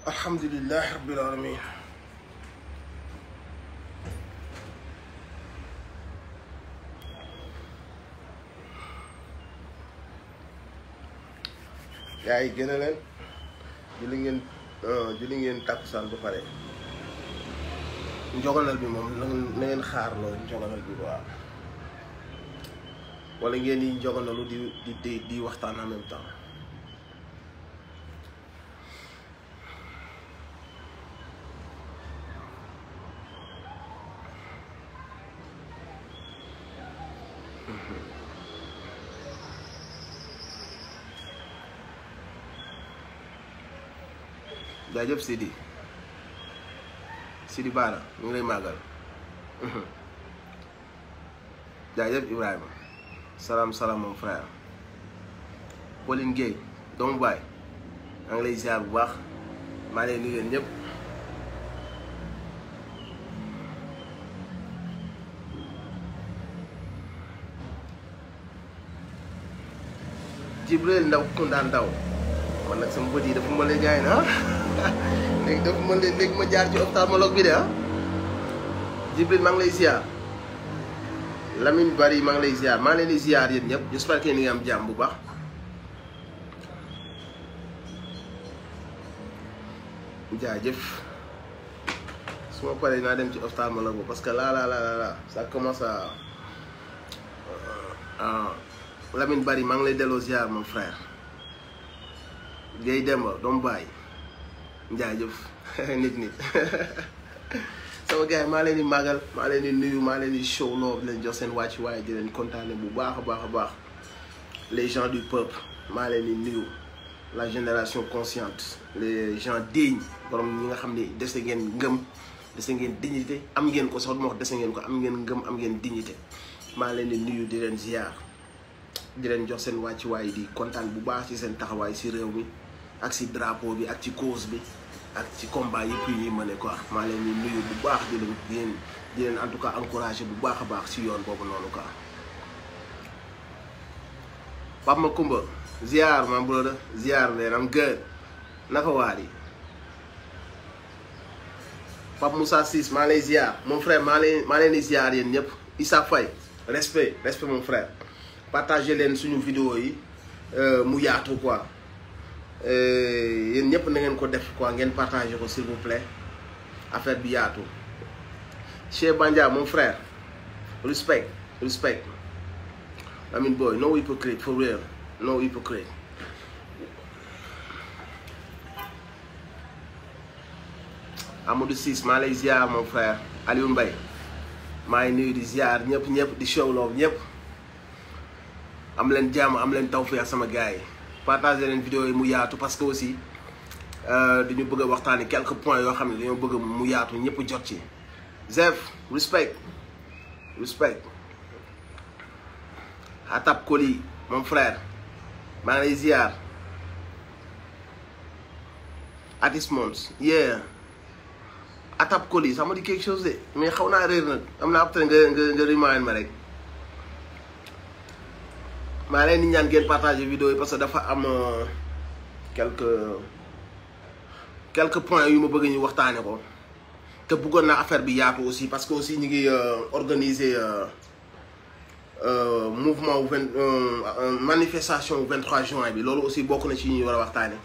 alhamdulilah rabbil alamin. yaa yi gën a leen julli ngeen tàkkusaan ba pare njogonal bi moom na ngeen xaar loolu njogonal bi waaw wala ngeen di njoganalu di waxtaan en même temps. jaajëf Sidi Bara ñu ngi lay màggal jaajëf Ibrahima salaam mon frère Pauline Gueye doomu baay maa ngi lay ziar bu baax maa ngi nuyu yéen ñëpp Jibril Ndaw Koundaan Ndaw man nag sama bët yi dafa mën a jaay na léegi dafa mën léegi ma jaar ci ophtalmologue bi de Jibril maa ngi lay ziar Lamine Bari maa ngi lay ziar maa ngi leen di ziar yéen ñëpp j'espère que ni nga am jàmm bu baax jaajëf su ma paree naa dem ci ophtalmologue bi parce que là ça commence à Lamine Bari maa ngi lay delloo ziar mon frère Guèye Demba doomu baay jaajëf nit sama gars yi maa leen di màggal maa leen di nuyu maa leen di show loo leen jox seen wàcc waaye di leen kontaane bu baax a baax les gens du peuple maa leen di nuyu la génération consciente les gens dignes borom ñi nga xam ne dese ngeen ngëm dese ngeen dignité am ngeen ko sax du ma wax dese ngeen ko am ngeen ngëm am ngeen dignité maa leen di nuyu di leen ziar di leen jox seen wàcc waaye di kontaan bu baax ci seen taxawaay ci réew mi ak ci drapeau bi ak ci cause bi ak ci combat yëpp yi ñuy mëne quoi maa leen di nuyu bu baax di leen en tout cas encouragé bu baax a baax ci yoon boobu noonu quoi. Pape Makumba ziar my brother ziar leen am good naka waar yi Pape Moussa Ciss maa lay ziar mon frère maa leen di ziar yéen ñëpp Issa Faye respect mon frère partagé leen suñu vidéo yi mu yaatu quoi. yéen ñëpp na ngeen ko def quoi ngeen partager ko s'il vous plaît affaire bi yaatu Cheikh Bandia mon frère respect I mean boy no hypocrite for real no hypocrite Amadou Ciss maa lay ziar mon frère Aliou Mbaye maa ngi nuyu di ziar ñëpp di show love ñëpp am leen jàmm am leen tawfeex sama gars yi partager leen vidéo yi mu yaatu parce que aussi dañu bëgg a waxtaani quelques points yoo xam ne dañoo bëgg mu yaatu ñëpp jot ci Zef respect Hatab Koli mon frère maa ngi lay ziar Atis Mons yeah Hatab Koli ça me dit quelque chose de mais xaw naa réer nag am naa après nga remind ma rek maa leen di ñaan ngeen partager vidéo yi parce que dafa am quelques points yu ma bëgg ñu waxtaane ko te bëggoon naa affaire bi yaatu aussi parce que aussi ñu ngi organiser mouvement manifestation 23 juin bi loolu aussi bokk na ci ñuy war a waxtaane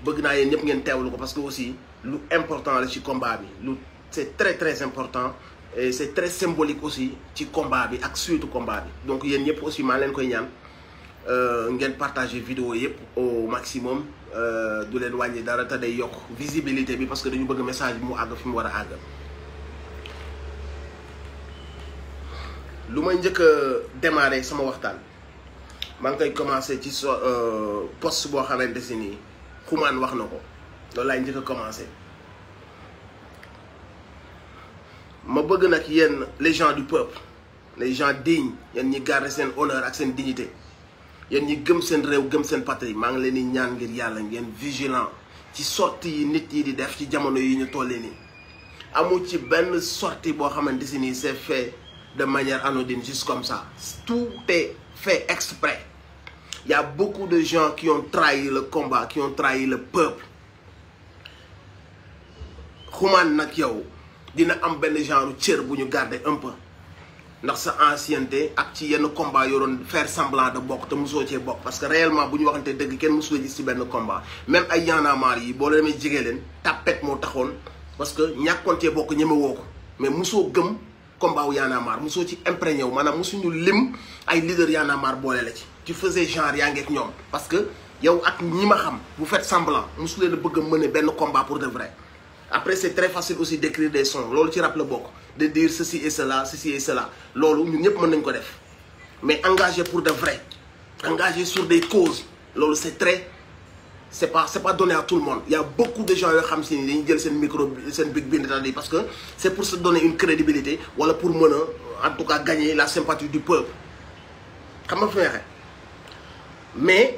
bëgg naa yéen ñëpp ngeen teewlu ko parce que aussi lu important la ci combat bi lu c'est très important et c'est très symbolique aussi ci combat bi ak surtout combat bi donc yéen ñëpp aussi maa leen koy ñaan ngeen partager vidéo yëpp au maximum du leen wàññi dara te day yokk visibilité bi parce que dañu bëgg message bi mu àgg fi mu war a àgg. lu may njëkk a démarrer sama waxtaan maa ngi koy commencer ci post boo xamante si nii Xuman wax na ko loolu laay njëkk a commencer ma bëgg nag yéen les gens du peuple les gens dignes yéen ñi garder seen honneur ak seen dignité. yéen ñi gëm seen réew gëm seen patrie maa ngi leen di ñaan ngir yàlla ngeen vigilant ci sortie yi nit yi di def ci jamono yi ñu tollee nii amul ci benn sortie boo xamante si nii c'est fait de manière anodine juste comme ça tout est fait exprès. Il y a beaucoup de gens qui ont trahi le combat qui ont trahi le peuple xumaan nag yow dina am benn genre cër bu ñu garder un peu ndax sa ancienneté ak ci yenn combat yoo doon faire semblant de bokk te mosoo cee bokk parce que réellement bu ñu waxante dëgg kenn mosu la gis ci benn combat même ay Y'en a marre yi boo la demee jege leen tapet moo taxoon parce que ñàkkoon cee bokk ñeme woo ko mais mosoo gëm combat wu Y'en a marre mosoo ci imprégné wu maanaam mosuñu lim ay leader Y'en a marre boole la ci tu faisais genre yaa ngeeg ñoom parce que yow ak ñi ma xam vous faites semblant mosu leen a bëgg a mener benn combat pour de vrai. Après c'est très facile aussi d'écrire des sons loolu ci rap la bokk de dire ceci et cela loolu ñun ñëpp mën nañ ko def mais engagé pour de vrai engagé sur des causes loolu c'est pas donné à tout le monde. Il y a beaucoup de gens yoo xam si ni dañuy jël seen micro seen big bind yi parce que c'est pour se donner une crédibilité wala pour mën a en tout cas gagner la sympathie du peuple xam nga fi waxee mais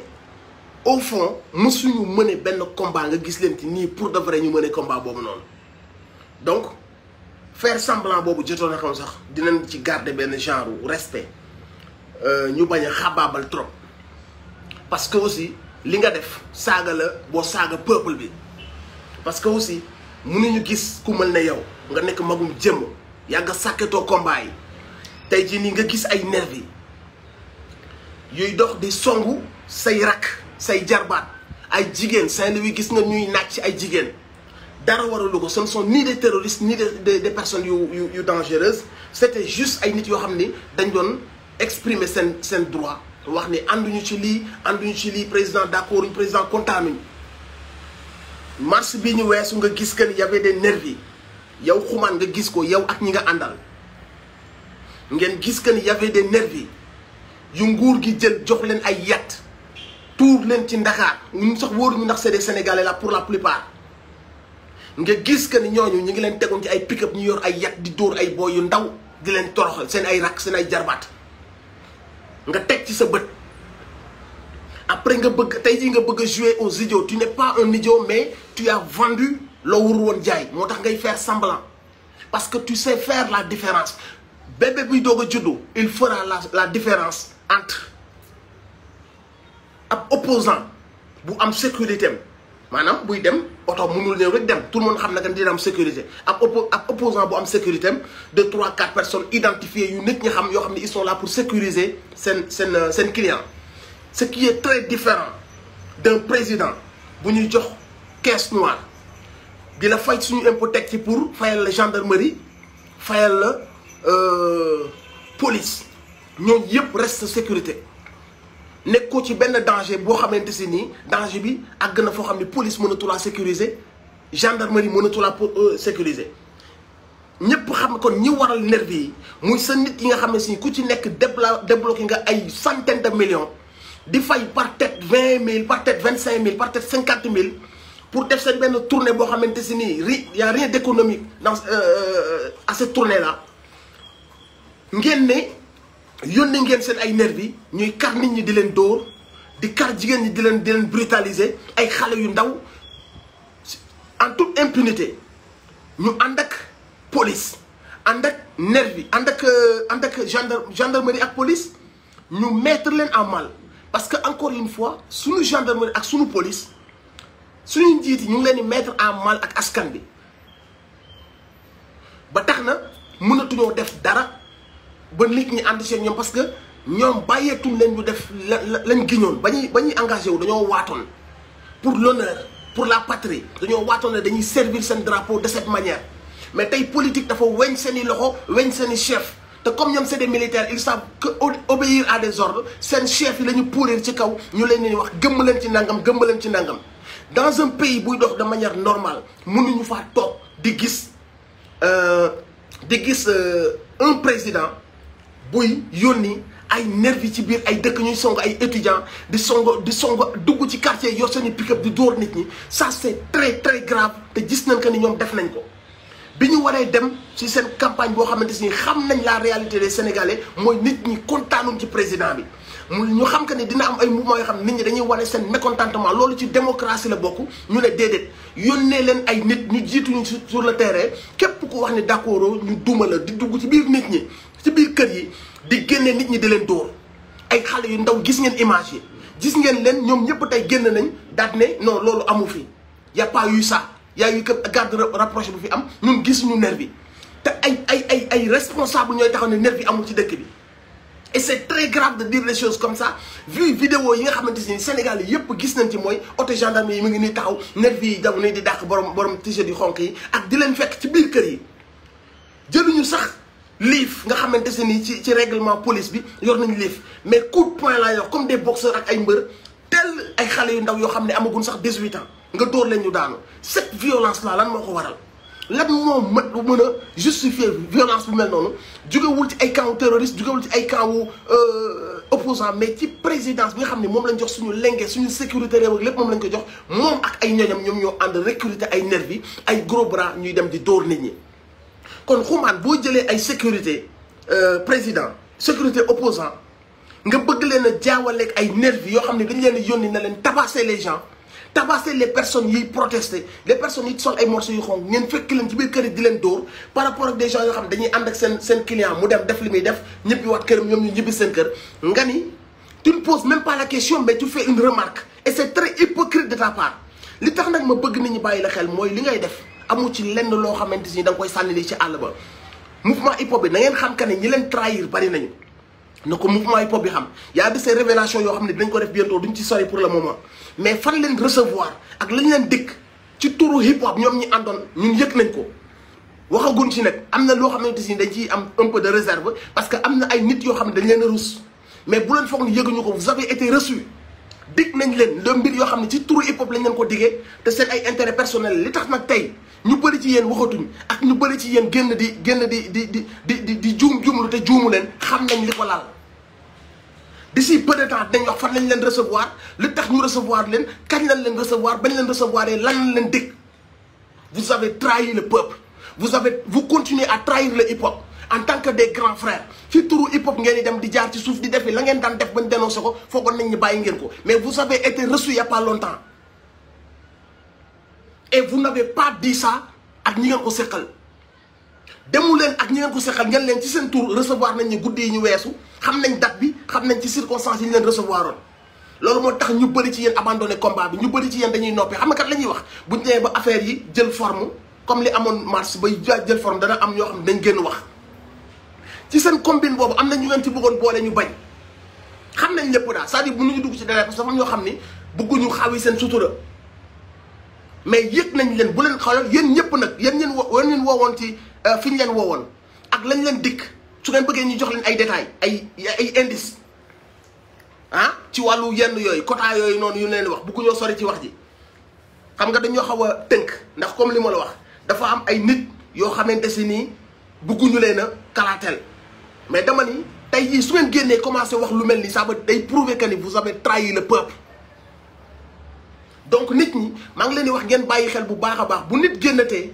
au fond mësuñu mëne benn combat nga gis leen ci nii pour de vrai ñu mëne combat boobu noonu donc faire semblant boobu jotoon na xam sax dinañ ci garder benn genre respect ñu bañ a xabaabal trop parce que aussi li nga def saaga la boo saaga peuple bi parce que aussi mënuñu gis ku mel ne yow nga nekk magum jëmm yàgg a sàkketoo combat yi tey jii nii nga gis ay nervi yuy dox di songu say rakk say jarbaat ay jigéen Saint-Louis gis nga ñuy naaj ci ay jigéen dara waralu ko ce ne sont ni des terroristes ni des personnes yu dangereuses c'était juste ay nit yoo xam ni dañ doon exprimer seen droit wax ni ànduñu ci lii président d'accord président kontaanuñu mars bii ñu weesu nga gis que ni y avait des nervis yow xumaan nga gis ko yow ak ñi nga àndal ngeen gis que ni y avait des nervis yu nguur gi jël jox leen ay yat tuur leen ci Ndakaar ñun sax wóoruñu ndax c'est des Sénégalais là pour la plupart nga gis que ni ñooñu ñu ngi leen tegoon ci ay pick-up ñu yor ay yat di dóor ay boy yu ndaw di leen toroxal seen ay rakk seen ay jarbaat nga teg ci sa bët après nga bëgg tey jii nga bëgg a jouer aux idiots tu n'es pas un idiot mais tu as vendu loo wur woon jaay moo tax ngay faire semblant parce que tu sais faire la différence bébé buy doog a juddu il fera la différence entre ab opposant bu am sécurité am maanaam buy dem oto mënul ñëw rek dem tout le monde xam na que dina am sécurité ab opposant bu am sécurité am de 3-4 personnes identifiées yu nit ñi xam yoo xam ne ils sont là pour sécuriser seen client ce qui est très différent d'un président bu ñuy jox caisse noire di la fay suñu impôt teg ci pour fayal la gendarmerie fayal la police ñooñu yëpp reste sécurité nekkoo ci benn danger boo xamante si nii danger bi àgg na foo xam ne police mënatu laa sécuriser gendarmerie mënatu laa sécuriser ñëpp xam kon ñi waral nervi yi muy sa nit yi nga xam ne si ku ci nekk débloqué nga ay centaines de millions di fay par tête 20 000 par tête 25 000 par tête 50 000 pour def seen benn tournée boo xamante si nii y a rien d'économique dans à cette tournée là ngeen ne yónnee ngeen seen ay nervi ñuy kar nit ñi di leen dóor di kar jigéen ñi di leen brutaliser ay xale yu ndaw en toute impunité ñu ànd ak police ànd ak nervi ànd ak gendarmerie ak police ñu mettre leen en mal parce que encore une fois suñu gendarmerie ak suñu police suñu njiit yi ñu ngi leen di mettre en mal ak askan bi ba tax na mënatuñoo def dara ba nit ñi ànd ci ñoom parce que ñoom bàyyeetuñ leen ñu def lañ giñoon ba ñuy engagé wu dañoo waatoon pour l'honneur pour la patrie dañoo waatoon ne dañuy servir seen drapeau de cette manière mais tey politique dafa weñ seen i loxo weñ seen i chef te comme ñoom c'est des militaires ils savent que obéir à des ordres seen chef yi la ñu pourrir ci kaw ñu leen di wax gëmm leen ci nangam gëmm leen ci nangam dans un pays buy dox de manière normale mënuñu faa toog di gis un président buy yónni ay nervi ci biir ay dëkk ñuy song ay étudiants di song dugg ci quartier yor seeni pick-up di dóor nit ñi ça c'est très très grave te gis nañ que ni ñoom def nañ ko bi ñu waree dem ci seen campagne boo xamante ni xam nañ la réalité des Sénégalais mooy nit ñi kontaanuñ ci président bi ñu xam que ni dina am ay mouvement yoo xam ne nit ñi dañuy wane seen mécontentement loolu ci démocratie la bokk ñu ne déedéet yónnee leen ay nit ñu jiituñu sur le terrain képp ku wax ni d'accord ñu duma la di dugg ci biir nit ñi ci biir kër yi di génne nit ñi di leen dóor ay xale yu ndaw gis ngeen image yi gis ngeen leen ñoom ñëpp tey génn nañ daal ne non loolu amu fi y a pas eu ça y a eu que garde rapproché bu fi am ñun gisuñu nervi te ay responsable ñooy taxaw ne nervi amul ci dëkk bi. Et c'est très grave de dire les choses comme ça vu vidéo yi nga xamante ni Sénégal yi yëpp gis nañ ci mooy auto gendarme yi mu ngi nii taxaw nervi yi jamono di dàq borom t-shirt yu xonk yi ak di leen fekk ci biir kër yi jëluñu sax liif nga xamante ni ci règlement police bi yor nañu liif mais coup de poing laa yor comme des boxeurs ak ay mbër tel ay xale yu ndaw yoo xam ne amaguñ sax 18 ans nga dóor leen ñu daanu cette violence là lan moo ko waral lan moo mën a justifier violence bu mel noonu jógewul ci ay camp terroriste jógewul ci ay camp wu opposant mais ci présidence bi nga xam ne moom lañ jox suñu lenge suñu sécurité réew ak lépp moom lañ ko jox moom ak ay ñoñam ñoom ñoo ànd recruter ay nervi ay gros bras ñuy dem di dóor nit ñi. kon xumaan boo jëlee ay sécurité président sécurité opposant nga bëgg leen a jaawaleeg ay nervi yoo xam ne dañ leen a yónni na leen tabasser les gens tabasser les personnes yiy protester les personnes yi sol ay morceaux yu xonk ngeen fekk leen ci biir kër yi di leen dóor par rapport ak des gens yoo xam ne dañuy ànd ak seen client mu dem def li muy def ñibbi waat këram ñoom ñu ñibbi seen kër nga ni tu ne poses même pas la question mais tu fais une remarque et c'est très hypocrite de ta part li tax nag ma bëgg nit ñi bàyyi la xel mooy li ngay def amu ci lenn loo xamante ni da nga koy sànni li ci àll ba mouvement hip hop bi na ngeen xam que ne ñi leen trahir bari nañu na ko mouvement hip hop bi xam yaa di ces révélations yoo xam ne dinañ ko def bientôt duñ ci sori pour le moment mais fan leen recevoir ak lañ leen dikk ci turu hip hop ñoom ñi àndoon ñun yëg nañ ko waxaguñ ci nag am na loo xamante ni dañ ciy am un peu de réserve parce que am na ay nit yoo xam ne dañ leen a rus mais bu leen foog ni yëguñu ko vous avez été reçu dig nañ leen le mbir yoo xam ne ci turu hip hop lañ leen ko diggee te seen ay intérêt personnel li tax nag tey ñu bëri ci yéen waxatuñ ak ñu bëri ci yéen génn di juumlu te juumu leen xam nañ li ko laal d'ici peu de temps dañ wax fan lañ leen recevoir li tax ñu recevoir leen kañ lañ leen recevoir bañ leen recevoir lan leen dégg vous avez trahi le peuple vous continuez à trahir le hip hop en tant que des grands frères ci turu hip hop ngeen di dem di jaar ci suuf di defi la ngeen daan def bañ dénoncé ko foogoon nañ ñu bàyyi ngeen ko mais vous avez été reçu il y a pas longtemps et vous n'avez pas dit ça ak ñi ngeen ko seqal demu leen ak ñi ngeen ko seqal ngeen leen ci seen tour recevoir nañ ñu guddi yi ñu weesu xam nañ date bi xam nañ ci circonstances yi ñu leen recevoir oon loolu moo tax ñu bëri ci yéen abandonné combat bi ñu bëri ci yéen dañuy noppi xam nga kat la ñuy wax bu ñu demee ba affaire yi jël forme comme li amoon mars bay jël forme dana am ñoo xam ne dañ génn wax ci seen combine boobu am na ñu ngeen ci bëggoon boole ñu bañ xam nañ lépp daal c'est-à-dire bu ñu dugg ci dara parce que dafa am ñoo xam ni bëgguñu xawi seen sutura mais yëg nañ leen bu leen xoolal yéen ñëpp nag yéen ñeen woowoon ci fi ñu leen woowoon ak lañ leen dikk su ngeen bëggee ñu jox leen ay détails ay indice ah ci wàllu yenn yooyu quota yooyu noonu yu leen wax bëgguñoo sori ci wax ji xam nga dañoo xaw a tënk ndax comme li ma la wax dafa am ay nit yoo xamante si nii bëgguñu leen a kalaateel mais dama ni tey jii su ngeen génnee commencé wax lu mel ni ça va day prouver que ni vous avez trahi le peuple donc nit ñi maa ngi leen di wax ngeen bàyyi xel bu baax a baax bu nit génnatee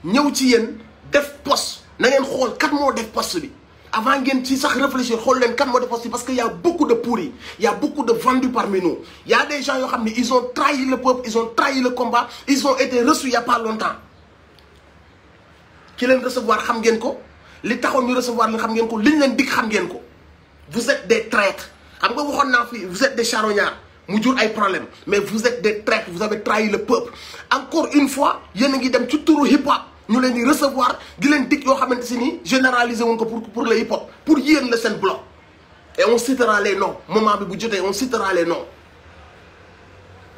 ñëw ci yéen def poste na ngeen xool kat moo def poste bi avant ngeen ci sax réfléchir xool leen kan moo def poste bi parce que y a beaucoup de pourris y a beaucoup de vendus parmi nous y a des gens yoo xam ne ils ont trahi le peuple ils ont trahi le combat ils ont été reçus il y a pas longtemps ki leen recevoir xam ngeen ko li taxoon ñu recevoir leen xam ngeen ko liñ leen dig xam ngeen ko vous êtes des traîtres xam nga waxoon naa fii vous êtes des charognards mu jur ay problème mais vous êtes des traîtres vous avez trahi le peuple encore une fois yéen a ngi dem ci turu hip hop ñu leen di recevoir di leen dig yoo xamante si ni généraliser woon ko pour le hip hop pour yéen la seen bloc et on citera les noms moment bi bu jotee on citera les noms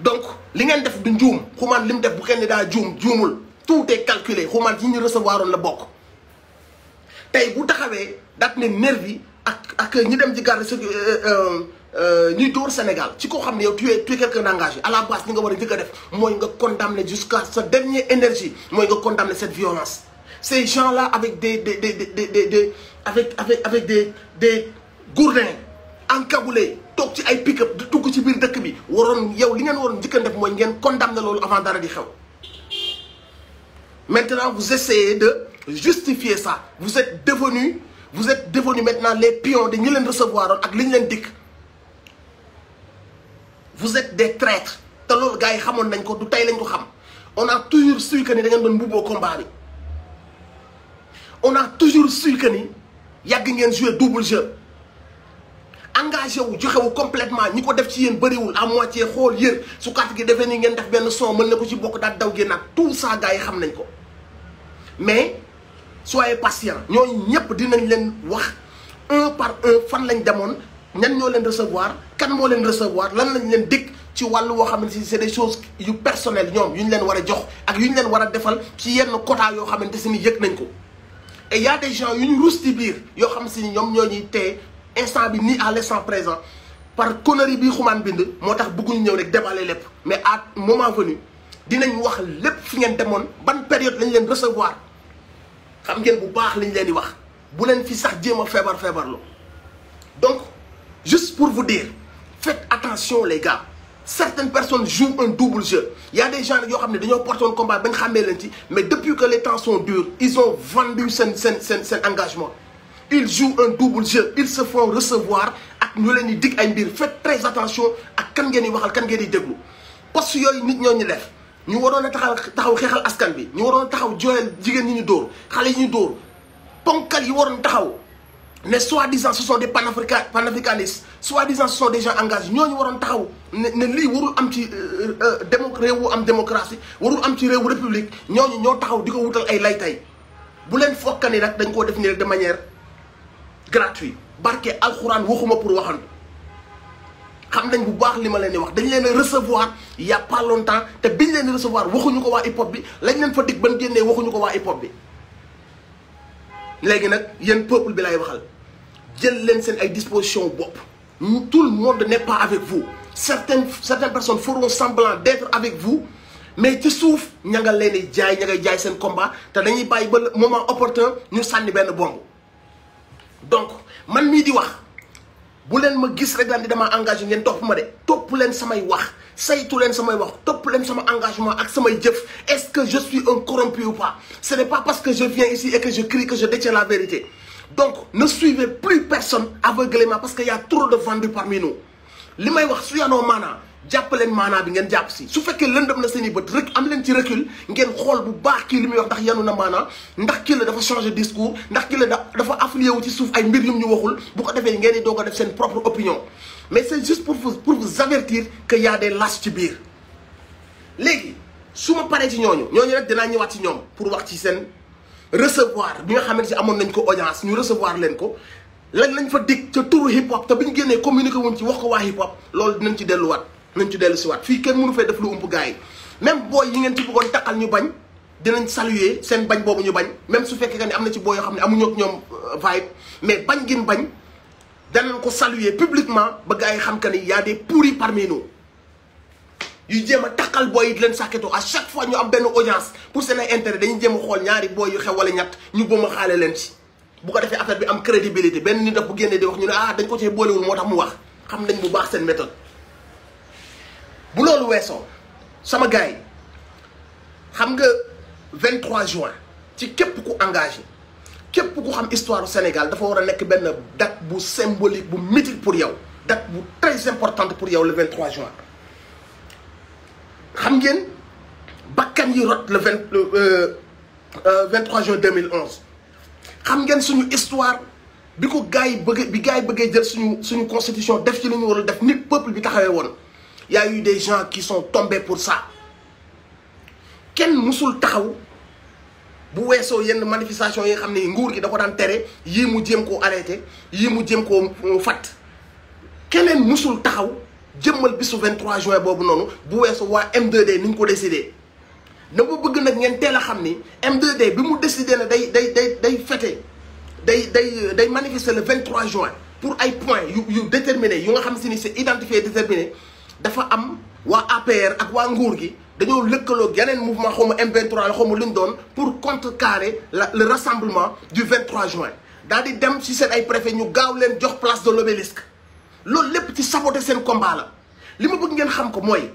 donc li ngeen def du njuum xumaan li mu def bu kenn daa juumul tout est calculé xumaan yi ñu recevoir woon la bokk tey bu taxawee daat ne nervi ak ñi dem ci garde ñuy dóor Sénégal ci koo xam ne yow tu es quelqu'un d'engagé à la base li nga war a njëkk a def mooy nga condamner jusqu'à sa dernière énergie mooy nga condamner cette violence ces gens-là avec des gourdins encagoulés toog ci ay pick-up di tugg ci biir dëkk bi waroon yow li ngeen waroon njëkk a def mooy ngeen condamner loolu avant dara di xew maintenant vous essayez de justifier ça vous êtes devenus maintenant les pions de ñi leen recevoir ak li ñu leen dikk vous êtes des traîtres te loolu gars yi xamoon nañ ko du tey lañ ko xam on a toujours su que ni da ngeen doon mbubboo combat bi on a toujours su que ni yàgg ngeen jouer double jeu engagé wu joxewu complètement ñi ko def ci yéen bëriwul à moitié xool yër su carte gi defee ni ngeen def benn son mën na ko ci bokk daal daw génnaat tout ça gars yi xam nañ ko mais soyez patient ñooñu ñëpp dinañ leen wax un par un fan lañ demoon ñan ñoo leen recevoir kan moo leen recevoir lan lañ leen dégg ci wàllu woo xamante ni c'est des choses yu personnelles ñoom yu ñu leen war a jox ak yu ñu leen war a defal ci yenn quota yoo xamante si ni yëg nañ ko et y a des gens yu ñu rus ci biir yoo xam si ni ñoom ñoo ñuy téye instant bi nii à l'instant présent par connerie bi xumaan bind moo tax bëgguñu ñëw rek déballer lépp mais à moment venu dinañ wax lépp fi ngeen demoon ban période lañ leen recevoir xam ngeen bu baax lañ leen di wax bu leen fi sax jéem a feebarlo donc juste pour vous dire faites attention les gars certaines personnes jouent un double jeu il y a des gens yoo xam ne dañoo porté un combat bañ xàmmee leen ci mais depuis que les temps sont durs ils ont vendu seen engagement ils jouent un double jeu ils se font recevoir ak ñu leen di dig ay mbir faites très attention ak kan ngeen di waxal kan ngeen di déglu poste yooyu nit ñoo ñu def ñu waroon a taxaw xeexal askan bi ñu waroon a taxaw jooyal jigéen ñi ñu dóor xale yi ñu dóor ponkal yi waroon taxaw ne soi-disant ce sont des panafricanistes soi-disant ce sont des gens engagés ñooñu waroon taxaw ne lii warul am ci réewu am démocratie warul am ci réewu république ñooñu ñoo taxaw di ko wutal ay laytay bu leen fokkani nag dañ koo def nii rek de manière gratuite barke alxuraan waxuma pour waxantu xam nañ bu baax li ma leen di wax dañ leen a recevoir il y a pas longtemps te biñ leen di recevoir waxuñu ko waa hip hop bi lañ leen fa dig ban génnee waxuñu ko waa hip hop bi léegi nag yéen peuple bi lay waxal jël leen seen ay dispositions bopp tout le monde n'est pas avec vous certaines personnes feront semblant d'être avec vous mais ci suuf ña nga leen di jaay ña ngay jaay seen combat te dañuy bàyyi ba moment opportun ñu sànni benn bomb donc man mii di wax bu leen ma gis rek daan di dama engagé ngeen topp ma de topp leen samay wax saytu leen samay wax topp leen sama engagement ak samay jëf est-ce que je suis un corrompu ou pas ce n'est pas parce que je viens ici et que je crie que je détiens la vérité donc ne suivez plus personne aveuglément parce qu'il y a trop de vendus parmi nous li may wax su yanoo maanaa jàpp leen maanaa bi ngeen jàpp si su fekkee lëndëm na seen i bët rek am leen ci recul ngeen xool bu baax kii li muy wax ndax yanu na maanaa ndax kii la dafa changer discours ndax kii la dafa affilié wu ci suuf ay mbir yum ñu waxul bu ko defee ngeen di doog a def seen propre opinion mais c'est juste pour vous avertir que y a des lâches ci biir léegi su ma paree ci ñooñu rek dinaa ñëwaat ci ñoom pour wax ci seen recevoir bi nga xamante si amoon nañ ko audience ñu recevoir leen ko lañ fa dig ca turu hip hop te bi ñu génnee communiqué wuñ ci wax ko waa hip hop loolu dinañ ci delluwaat nañ ci dellu si waat fii kenn mënu fay def lu ump gars yi même booy yi ngeen ci bëggoon takkal ñu bañ dinañ saluer seen bañ boobu ñu bañ même su fekkee que ne am na ci booy yoo xam ne amuñu ak ñoom vibe mais bañ gin bañ danañ ko saluer publiquement ba gars yi xam que ni y a des pourris parmi nous yu jéem a takkal booy yi di leen sàkketoo à chaque fois ñu am benn audience pour seen ay intérêt dañuy jéem a xool ñaari booy yu xew wala ñett ñu bëma xaale leen ci bu ko defee affaire bi am crédibilité benn nit daf bu génnee di wax ñu ne dañ ko cee boolewul moo tax mu wax xam nañ bu baax seen méthode bu loolu weesoo sama gars yi xam nga 23 juin ci képp ku engagé képp ku xam histoire du Sénégal dafa war a nekk benn date bu symbolique bu mythique pour yow date bu très importante pour yow le 23 juin xam ngeen bakkan yi rot le 23 juin 2011 xam ngeen suñu histoire bi ko gars yi bëggee jël suñu constitution def ci li ñu war a def nit peuple bi taxawee woon y a eu des gens qui sont tombés pour ça kenn musul taxaw bu weesoo yenn manifestation yi nga xam ne nguur gi da ko daan tere yii mu jéem koo arrêté yii mu jéem koo fat keneen musul taxaw jëmmal bisu 23 juin boobu noonu bu weesoo waa M2D ni ñu ko décidé dama bëgg nag ngeen teel a xam ni M2D bi mu décidé ne day fêter day manifester le 23 juin pour ay points yu déterminé yu nga xam si ni c'est identifié déterminé dafa am waa APR ak waa nguur gi dañoo lëkkaloo yeneen mouvement xaw ma M23 la xaw ma lu ñu doon pour contrecarrer le rassemblement du 23 juin daal di dem ci seen ay préfet ñu gaaw leen jox place de l'obélisque loolu lépp ci saboter seen combat la li ma bëgg ngeen xam ko mooy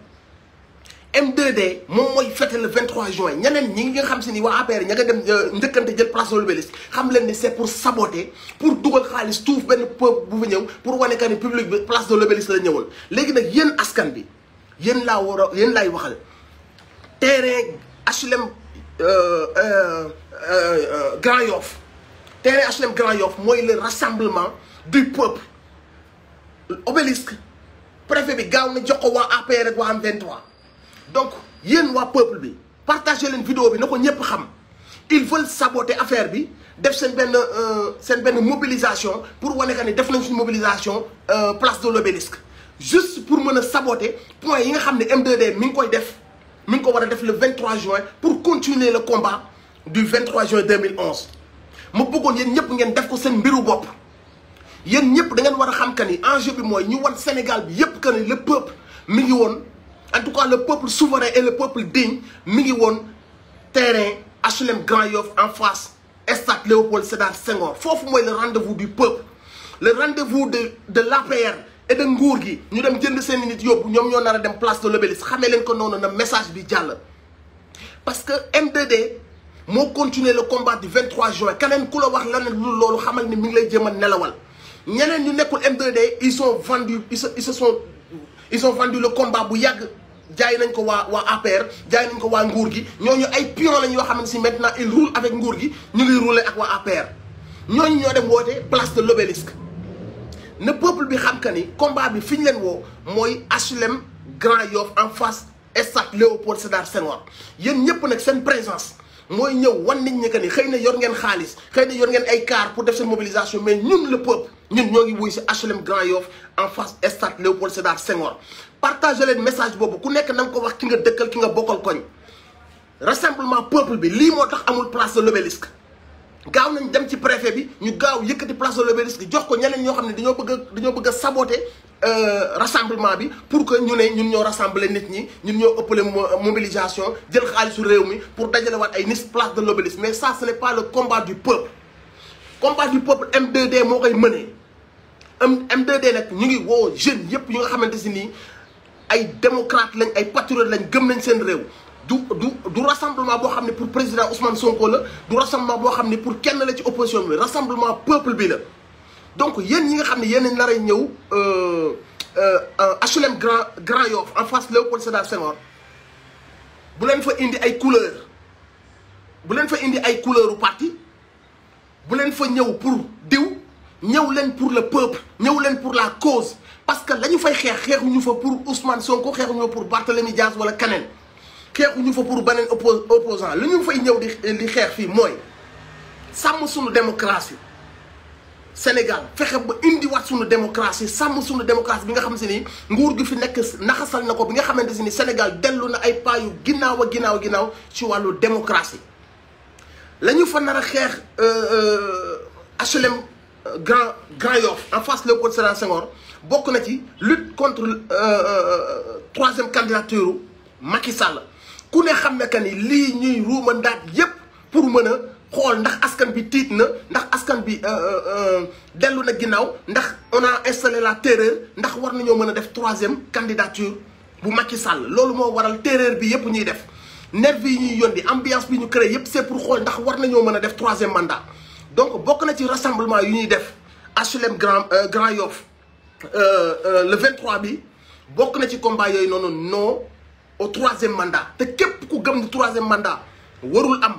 M2D moom mooy fêter le 23 juin ñeneen ñi nga xam si ni waa APR ña nga dem njëkkante jël place de l'obélisque xam leen ni c'est pour saboter pour dugal xaalis tuuf benn peuple bu fa ñëw pour wane que ni public bi place de l'obélisque la ñëwoon léegi nag yéen askan bi yéen laay waxal terrain HLM Grand Yoff terrain HLM Grand Yoff mooy le rassemblement du peuple obélisque préfet bi gaaw na jox ko waa APR ak waa M23 donc yéen waa peuple bi partagé leen vidéo bi na ko ñëpp xam ils veulent saboter affaire bi def seen benn mobilisation pour wane que ni def nañ suñu mobilisation place de l'obélisque juste pour mën a saboter point yi nga xam ne M2D mi ngi koy def mi ngi ko war a def le 23 juin pour continuer le combat du 23 juin 2011 ma bëggoon yéen ñëpp ngeen def ko seen mbiru bopp yéen ñëpp da ngeen war a xam que ni enjeu bi mooy ñu wan Sénégal bi yëpp que ni le peuple mi ngi woon en tout cas le peuple souverain et le peuple digne mi ngi woon terrain HLM Grand Yoff en face stade Léopold Sédar Senghor foofu mooy le rendez-vous du peuple le rendez-vous de l'APR et de nguur gi ñu dem jënd seen nit yóbbu ñoom ñoo nar a dem place de l'Obélisque xamee leen ko noonu na message bi jàll parce que M2D moo continuer le combat du 23 juin keneen ku la wax leneen lu loolu xamal ni mi ngi lay jëm a nelawal ñeneen ñu nekkul M2D ils ont vendu le combat bu yàgg jaay nañ ko waa APR jaay nañ ko waa nguur gi ñooñu ay pion lañ yoo xam ne si maintenant ils roulent avec nguur gi ñu ngi rouler ak waa APR ñooñu ñoo dem woote place de l'Obélisque ne peuple bi xam que ni combat bi fi ñu leen woo mooy HLM Grand Yoff en face stade Léopold Sédar Senghor yéen ñëpp nag seen présence mooy ñëw wan nit ñi que ni xëy na yor ngeen xaalis xëy na yor ngeen ay car pour def seen mobilisation mais ñun le peuple ñun ñoo ngi wuy si HLM Grand Yoff en face stade Léopold Sédar Senghor partagé leen message boobu ku nekk na nga ko wax ki nga dëkkal ki nga bokkal koñ rassemblement peuple bi lii moo tax amul place de l'Obélisque gaaw nañ dem ci préfet bi ñu gaaw yëkkati place de l'Obélisque jox ko ñeneen ñoo xam ne dañoo bëgg a saboter rassemblement bi pour que ñu ne ñun ñoo rassembler nit ñi ñun ñoo ëppale mobilisation jël xaalisu réew mi pour dajalewaat ay nit place de l'Obélisque mais ça ce n'est pas le combat du peuple M2D moo koy mënee M2D nag ñu ngi woo jeunes yëpp yu nga xamante si nii ay démocrate lañ ay patriotes lañ gëm nañ seen réew du rassemblement boo xam ne pour président Ousmane Sonko la du rassemblement boo xam ne pour kenn la ci opposition bi rassemblement peuple bi la donc yéen ñi nga xam ne yéen nar a ñëw HLM Grand Yoff en face Léopold Sédar Senghor bu leen fa indi ay couleur u parti bu leen fa ñëw pour diw ñëw leen pour le peuple ñëw leen pour la cause parce que la ñu fay xeexuñu fa pour Ousmane Sonko xeexuñu fa pour Barthélémy Dias wala keneen xeexuñu fa pour beneen opposant li ñu fay ñëw di xeex fii mooy sàmm suñu démocratie Sénégal fexe ba indiwaat suñu démocratie sàmm suñu démocratie bi nga xam si ni nguur gi fi nekk naxasal na ko bi nga xamante si ni Sénégal dellu na ay pas yu ginnaaw ci wàllu démocratie la ñu fa nar a xeex HLM Grand Yoff en face Léopold Sédar Senghor bokk na ci lutte contre troisième candidature Macky Sall ku ne xam ne que ni lii ñuy ruuma ndaat yépp pour mën a xool ndax askan bi tiit na ndax askan bi dellu na ginnaaw ndax on a installé la terreur ndax war nañoo mën a def troisième candidature bu Macky Sall loolu moo waral terreur bi yépp ñuy def nervi yi ñuy yónni ambiance bi ñu créé yépp c'est pour xool ndax war nañoo mën a def troisième mandat donc bokk na ci rassemblement yu ñuy def HLM Grand Yoff le 23 bi bokk na ci combat yooyu noonu non au troisième mandat te képp ku gëm ni troisième mandat warul am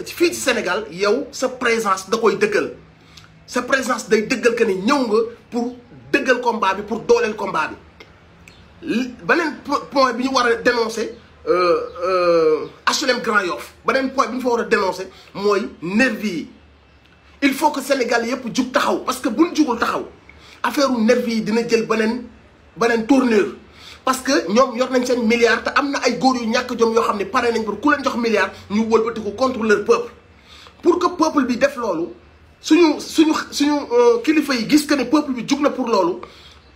fii ci Sénégal yow sa présence da koy dëggal sa présence day dëggal que ni ñëw nga pour dëggal combat bi pour dooleel combat bi beneen point bi ñu war a dénoncer HLM Grand Yoff beneen point bi ñu fa war a dénoncer mooy nervi yi il faut que Sénégal yëpp jug taxaw parce que buñ jugul taxaw affaire u nervi yi dina jël beneen tournure parce que ñoom yor nañ seen milliards te am na ay góor yu ñàkk jom yoo xam ne pare nañ pour ku leen jox milliards ñu wëlbatiku contre leur peuple pour que peuple bi def loolu suñu kilifa yi gis que ne peuple bi jug na pour loolu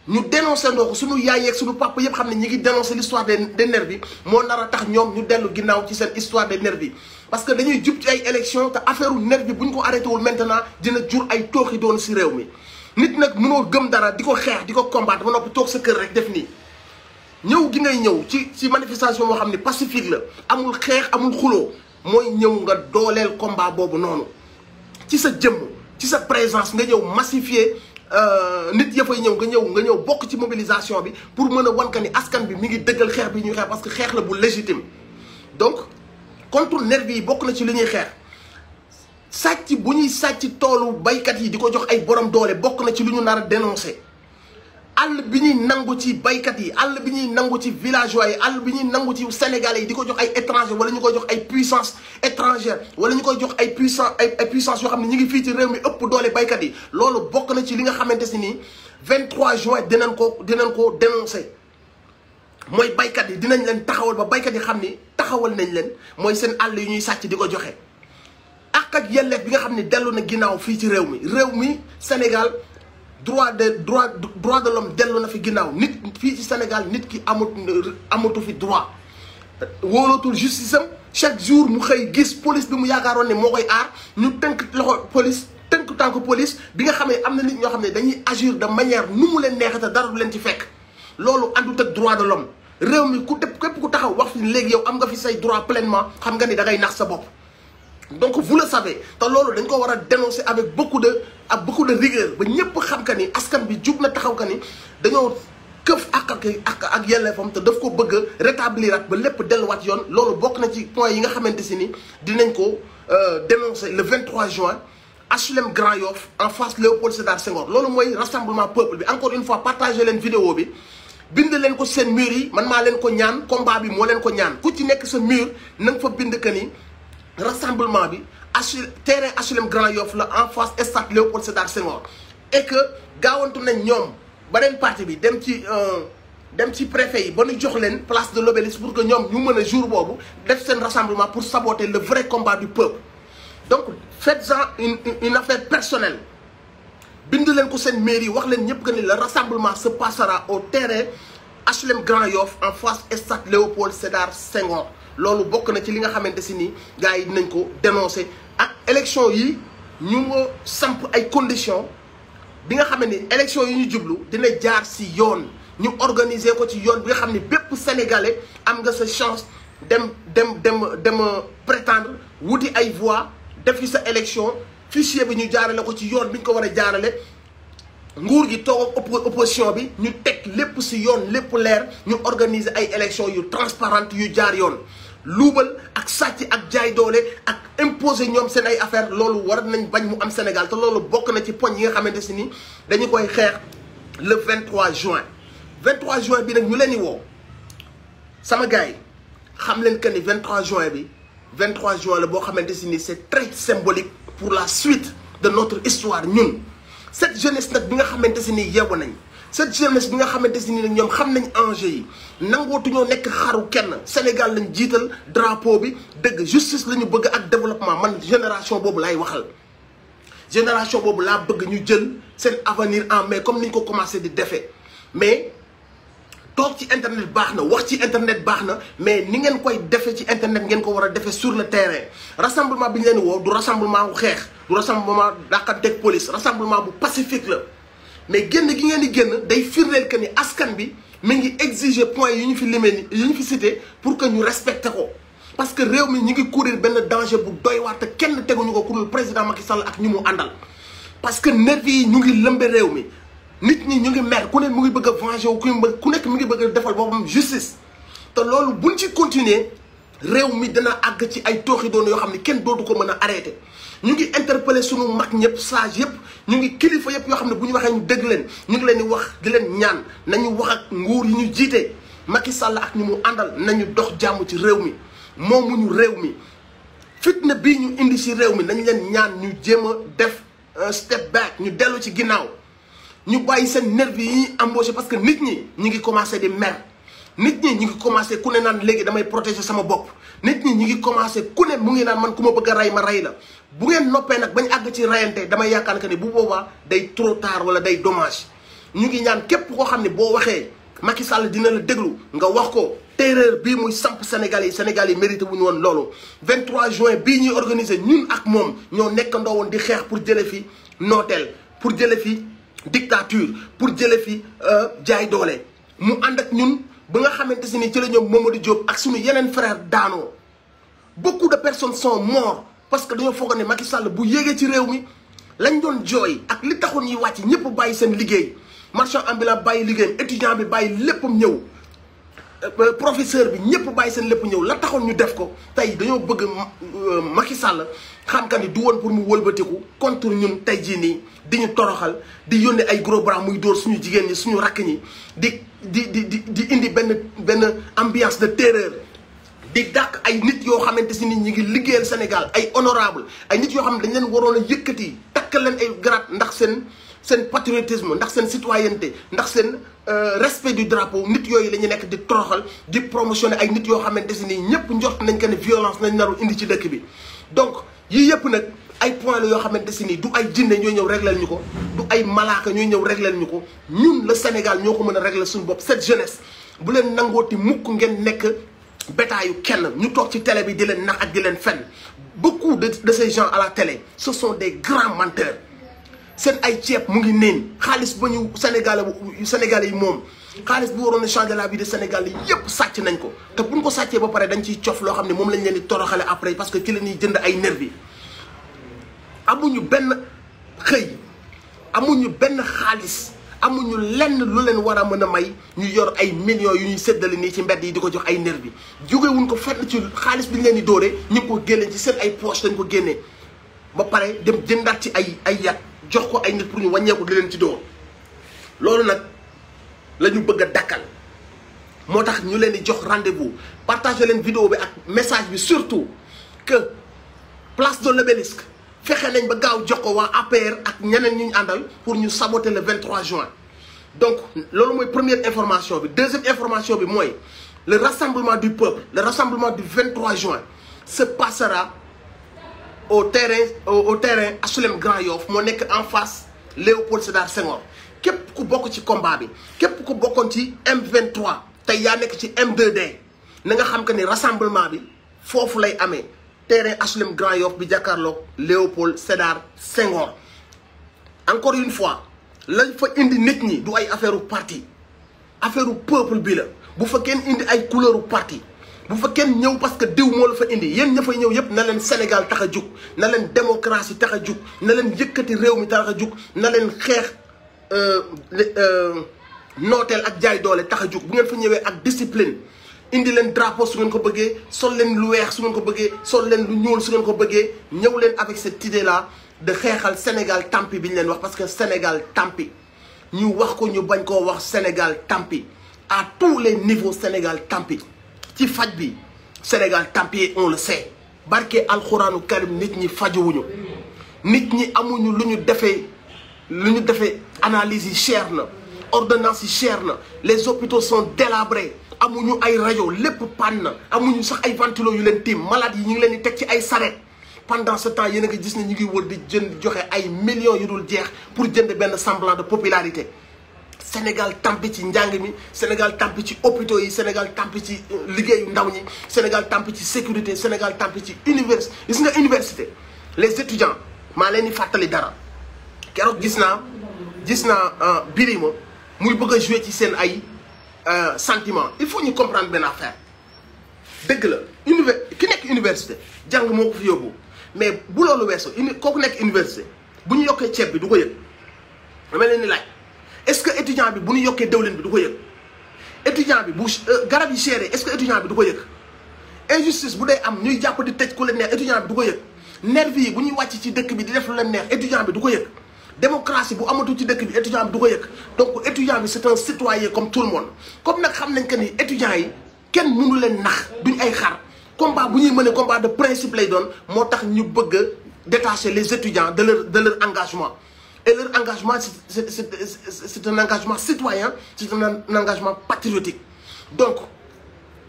ñu dénoncé ndoo ko suñu yaay yeeg suñu papa yëpp xam ne ñi ngi dénoncé l'histoire des nervis moo nar a tax ñoom ñu dellu ginnaaw ci seen histoire des nervis parce que dañuy jub ci ay élections te affaire u nervi bu ñu ko arrêté wul maintenant dina jur ay tooxi doon si réew mi nit nag mënoo gëm dara di ko xeex di ko combattre ba noppi toog sa kër rek def nii ñëw gi ngay ñëw ci manifestation moo xam ne pacifique la amul xeex amul xuloo mooy ñëw nga dooleel combat boobu noonu ci sa jëmm ci sa présence nga ñëw massifier nit ya fay ñëw nga ñëw bokk ci mobilisation bi pour mën a wan ka ni askan bi mi ngi dëggal xeex bi ñuy xeex parce que xeex la bu légitime donc contre nervi yi bokk na ci li ñuy xeex sàcc bu ñuy sàcc toolu baykat yi di ko jox ay borom doole bokk na ci lu ñu nar a dénoncer àll bi ñuy nangu ci baykat yi àll bi ñuy nangu ci villageois yi àll bi ñuy nangu ci sénégalais yi di ko jox ay étranger wala ñu koy jox ay puissance étrangère wala ñu koy jox ay puissance yoo xam ne ñu ngi fii ci réew mi ëpp doole baykat yi loolu bokk na ci li nga xamante si nii 23 juin dinañ ko dénoncer mooy baykat yi dinañ leen taxawal ba baykat yi xam ni taxawal nañ leen mooy seen àll yi ñuy sàcc di ko joxe ak yelleef bi nga xam ne dellu na ginnaaw fii ci réew mi Sénégal droit de l'homme dellu na fi ginnaaw nit fii ci Sénégal nit ki amatu fi droit wóolootul justice am chaque jour mu xëy gis police bi mu yaakaaroon ne moo koy aar ñu tënk loxo police tënk tànk police bi nga xam ne am na nit ñoo xam ne dañuy agir de manière nu mu leen neexee te dara du leen ci fekk loolu àndut ak droit de l'homme réew mi képp ku taxaw wax fi léegi yow am nga fi say droit pleinement xam nga ni da ngay nax sa bopp. donc vous le savez te loolu dañ ko war a dénoncer avec beaucoup de rigueur ba ñëpp xam ka ni askan bi jug na taxaw ka ni dañoo këf ak yelleefam te daf ko bëgg a rétablir ak ba lépp delluwaat yoon loolu bokk na ci point yi nga xamante si ni dinañ ko dénoncer le 23 juin HLM Grand Yoff en face Léopold Sédar Senghor loolu mooy rassemblement peuple bi encore une fois partagé leen vidéo bi bind leen ko seen mur yi man maa leen ko ñaan combat bi moo leen ko ñaan ku ci nekk sa mur na nga fa bind que ni rassemblement bi terrain HLM Grand Yoff la en face stade Léopold Sédar Senghor et que gaawantu nañ ñoom beneen parti bi dem ci préfet yi ba ñu jox leen place de l'Obélisque pour que ñoom ñu mën a jour boobu def seen rassemblement pour saboter le vrai combat du peuple donc faites-en une affaire personnelle bind leen ko seen mairie wax leen ñëpp que ni le rassemblement se passera au terrain HLM Grand Yoff en face stade Léopold Sédar Senghor loolu bokk na ci li nga xamante si ni gars yi dinañ ko dénoncer ak élection yi ñu nga samp ay conditions bi nga xam ne ni élection yi ñu jublu dina jaar si yoon ñu organiser ko ci yoon bi nga xam ne bépp sénégalais am nga sa chance dem prétendre wuti ay voix def fi sa élection fichier bi ñu jaarale ko ci yoon bi ñu ko war a jaarale nguur gi toog ak opposition bi ñu teg lépp si yoon lépp leer ñu organiser ay élections yu transparentes yu jaar yoon luubal ak sàcc ak jaay doole ak imposer ñoom seen ay affaire loolu war nañ bañ mu am Sénégal te loolu bokk na ci poñ yi nga xamante si ni dañu koy xeex le 23 juin 23 juin bi nag ñu leen di woo sama gars yi xam leen que ni 23 juin bi 23 juin la boo xamante si ni c'est très symbolique pour la suite de notre histoire ñun cette jeunesse nag bi nga xamante si ni yeewu nañ cette jeunesse bi nga xamante si ni nag ñoom xam nañ enjeu yi nangootuñoo nekk xaru kenn Sénégal lañ jiital drapeau bi dëgg justice la ñu bëgg ak développement man génération boobu laay waxal génération boobu laa bëgg ñu jël seen avenir en main comme ni ñu ko commencé di defee mais toog ci internet baax na wax ci internet baax na mais ni ngeen koy defee ci internet ngeen ko war a defee sur le terrain rassemblement bi ñu leen woo du rassemblement bu xeex du rassemblement dàqanteeg police rassemblement bu pacifique la mais génn gi ngeen di génn day firndeel que ni askan bi mi ngi exiger point yu ñu fi limee yu ñu fi cité pour que ñu respecté ko parce que réew mi ñu ngi courir benn danger bu doy waar te kenn teguñu ko ku dul président Macky Sall ak ñu mu àndal parce que nervi yi ñu ngi lëmbe réew mi nit ñi ñu ngi mer ku ne mu ngi bëgg a venger wu ku nekk mu ngi bëgg a defal boppam justice te loolu buñ ci continuer réew mi dana àgg ci ay tooxi doon yoo xam ne kenn dootu ko mën a arrêté ñu ngi interpeller sunu mag ñëpp sage yëpp ñu ngi kilifa yëpp yoo xam ne bu ñu waxee ñu dégg leen ñu ngi leen di wax di leen ñaan nañu wax ak nguur yi ñu jiite Macky Sall ak ñu mu àndal nañu dox jàmm ci réew mi moomuñu réew mi fitna bii ñu indi ci réew mi nañ leen ñaan ñu jéem a def un step back ñu dellu ci ginnaaw ñu bàyyi seen nervi yi ñuy embauché parce que nit ñi ñu ngi commencé di mer nit ñi ñu ngi commencé ku ne naan léegi damay protéger sama bopp nit ñi ñu ngi commencé ku ne mu ngi naan man ku ma bëgg a rey ma rey la bu ngeen noppee nag bañ àgg ci reyante damay yaakaar que ne bu boobaa day trop tard wala day dommage ñu ngi ñaan képp koo xam ne boo waxee Macky Sall dina la déglu nga wax ko terreur bii muy samp Sénégal yi mérité wu ñu woon loolu 23 juin bii ñuy organiser ñun ak moom ñoo nekkandoo woon di xeex pour jële fi nooteel pour jële fi dictature pour jële fi jaay doole mu ànd ak ñun ba nga xamante si ni ci la ñoom Mamadou Diop ak suñu yeneen frère daanoo beaucoup de personnes sont mortes parce que dañoo foog ne Macky Sall bu yéegee ci réew mi lañ doon jooy ak li taxoon ñuy wàcc ñëpp bàyyi seen liggéey marchand ambulant bàyyi liggéeyam étudiant bi bàyyi léppam ñëw professeur bi ñëpp bàyyi seen lépp ñëw la taxoon ñu def ko tey dañoo bëgg Macky Sall xam ka ni du woon pour mu wëlbatiku contre ñun tey jii nii di ñu toroxal di yónnee ay gros bras muy dóor suñu jigéen ñi suñu rakk ñi di indi benn ambiance de terreur di dàq ay nit yoo xamante si nit ñi ngi liggéeyal Sénégal ay honorable ay nit yoo xam ne dañ leen waroon a yëkkati takkal leen ay grade ndax seen patriotisme ndax seen citoyenneté ndax seen respect du drapeau nit yooyu la ñu nekk di toroxal di promotionner ay nit yoo xamante si nii ñëpp njort nañ ko ne violence nañ naru indi ci dëkk bi. donc yii yëpp nag ay point la yoo xamante si nii du ay jinne ñooy ñëw régleel ñu ko du ay malaaka ñooy ñëw régleel ñu ko ñun le Sénégal ñoo ko mën a régler suñu bopp. cette jeunesse bu leen nangooti mukk ngeen nekk bétaayu kenn ñu toog ci télé bi di leen nax ak di leen fenn. beaucoup de ces gens à la télé ce sont des grands menteurs seen ay ceeb mu ngi neen xaalis ba ñu Sénégalais yi moom xaalis bi waroon a changer la vie de Sénégal yi yëpp sàcc nañ ko te buñ ko sàccee ba pare dañ ciy cof loo xam ne moom lañ leen di toroxale après parce que ci la ñuy jënd ay nervi amuñu benn xëy amuñu benn xaalis amuñu lenn lu leen war a mën a may ñu yor ay millions yu ñuy séddale nii ci mbedd yi di ko jox ay nervi jógewuñ ko fenn ci xaalis bi ñu leen di dóoree ñu ngi ko génne ci seen ay poche dañ ko génnee ba pare dem jëndaat ci ay yat jox ko ay nit pour ñu wàññeeku di leen ci dóor loolu nag la ñu bëgg a dakkal moo tax ñu leen di jox rendez-vous partager leen vidéo bi ak message bi surtout que place de l'Obélisque fexe nañ ba gaaw jox ko waa APR ak ñeneen ñu àndal pour ñu saboter le 23 juin. donc loolu mooy première information bi deuxième information bi mooy le rassemblement du peuple le rassemblement du 23 juin se passera au terrain HLM Grand Yoff moo nekk en face Léopold Sédar Senghor. képp ku bokk ci combat bi képp ku bokkoon ci M23 tey yaa nekk ci M2D na nga xam que ni rassemblement bi foofu lay amee terrain HLM Grand Yoff bi jàkkaarloog Léopold Sédar Senghor. encore une fois lañ fa indi nit ñi du ay affaire parti affaire peuple bi la bu fa kenn indi ay couleur parti bu fa kenn ñëw parce que diw moo la fa indi yéen ña fay ñëw yëpp na leen Sénégal tax a jug na leen démocratie tax a jug na leen yëkkati réew mi tax a jug na leen xeex nooteel ak jaay doole tax a jug bu ngeen fa ñëwee ak discipline indi leen drapeau su ngeen ko bëggee sol leen lu weex su ngeen ko bëggee sol leen lu ñuul su ngeen ko bëggee ñëw leen avec cette idée là de xeexal Sénégal tampi bi ñu leen wax parce que Sénégal tampi ñu wax ko ñu bañ koo wax Sénégal tampi à tous les niveaux Sénégal tampi ci faj bi Sénégal tampi on le sait barke alxuraanu karim nit ñi fajuwuñu nit ñi amuñu lu ñu defee analyse yi cher na ordonnance yi cher na les hôpitaux sont délabrés amuñu ay rajo lépp panne na amuñu sax ay ventilo yu leen tiim malade yi ñu ngi leen di teg ci ay saret pendant ce temps yéen a ngi gis ne ñu ngi wër di jënd joxe ay millions yu dul jeex pour jënd benn semblant de popularité. Sénégal tampi ci njàng mi Sénégal tampi ci hôpitaux yi Sénégal tampi ci liggéeyu ndaw ñi Sénégal tampi ci sécurité Sénégal tampi ci université gis nga université les étudiants maa leen di fàttali dara keroog gis naa Birima muy bëgg a jouer ci seen ay sentiment il faut ñu comprendre benn affaire dëgg la ki nekk université jàng moo ko fi yóbbu mais bu loolu weesoo kooku nekk université bu ñu yokkee ceeb bi du ko yëg dama leen di laaj est-ce que étudiant bi bu ñu yokkee dawlin bi du ko yëg étudiant bi bu garab yi chéré est-ce que étudiant bi du ko yëg injustice bu dee am ñuy jàpp di tëj ku leen neex étudiant bi du ko yëg nervi yi bu ñuy wàcc ci dëkk bi di def lu leen neex étudiant bi du ko yëg démocratie bu amatu ci dëkk bi étudiant bi du ko yëg donc étudiant bi c'est un citoyen comme tout le monde comme nag xam nañ que ni étudiants yi kenn mënu leen nax duñ ay xar combat bu ñuy mëne combat de principe lay doon moo tax ñu bëgg a détacher les étudiants de leur engagement et leur engagement c'est un engagement citoyen c'est un engagement patriotique donc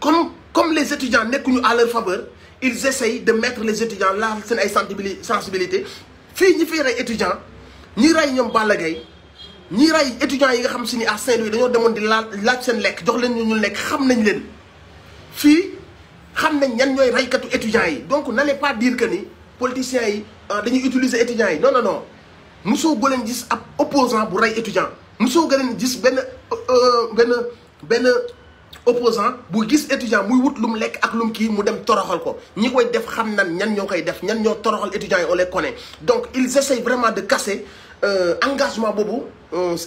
comme les étudiants nekkuñu à leur faveur ils essayent de mettre les étudiants là seen ay sensibilité fii ñi fiy rey étudiant ñi rey ñoom Balla Gaye ñi rey étudiants yi nga xam si ni à Saint-Louis dañoo demoon di laaj seen lekk jox leen ñu lekk xam nañ leen fii xam nañ ñan ñooy reykatu étudiants yi donc n'allez pas dire que ni politiciens yi dañuy utiliser étudiants yi non mosoo gën leen gis ab opposant bu rey étudiant mosoo gën leen gis benn opposant bu gis étudiant muy wut lu mu lekk ak lu mu kii mu dem toroxal ko ñi koy def xam nan ñan ñoo koy def ñan ñoo toroxal étudiants yi on les connaît donc ils essayent vraiment de casser engagement boobu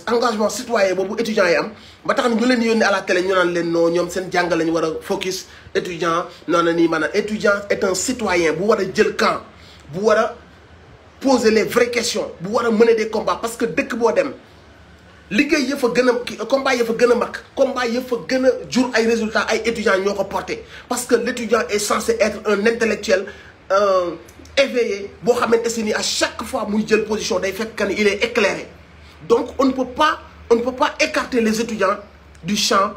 engagement citoyen boobu étudiants yi am ba tax na ñu leen di yónnee à la télé ñu naan leen non ñoom seen jàng lañu war a focus étudiant non na nii maanaam étudiant est un citoyen bu war a jël camp bu war a poser les vraies questions bu war a mener des combats parce que dëkk boo dem liggéey ya fa gën a combat ya fa gën a mag combat ya fa gën a jur ay résultats ay étudiants ñoo ko porté parce que l'étudiant est censé être un intellectuel éveillé boo xamante si ni à chaque fois muy jël position day fekk que ni il est éclairé donc on ne peut pas écarter les étudiants du champ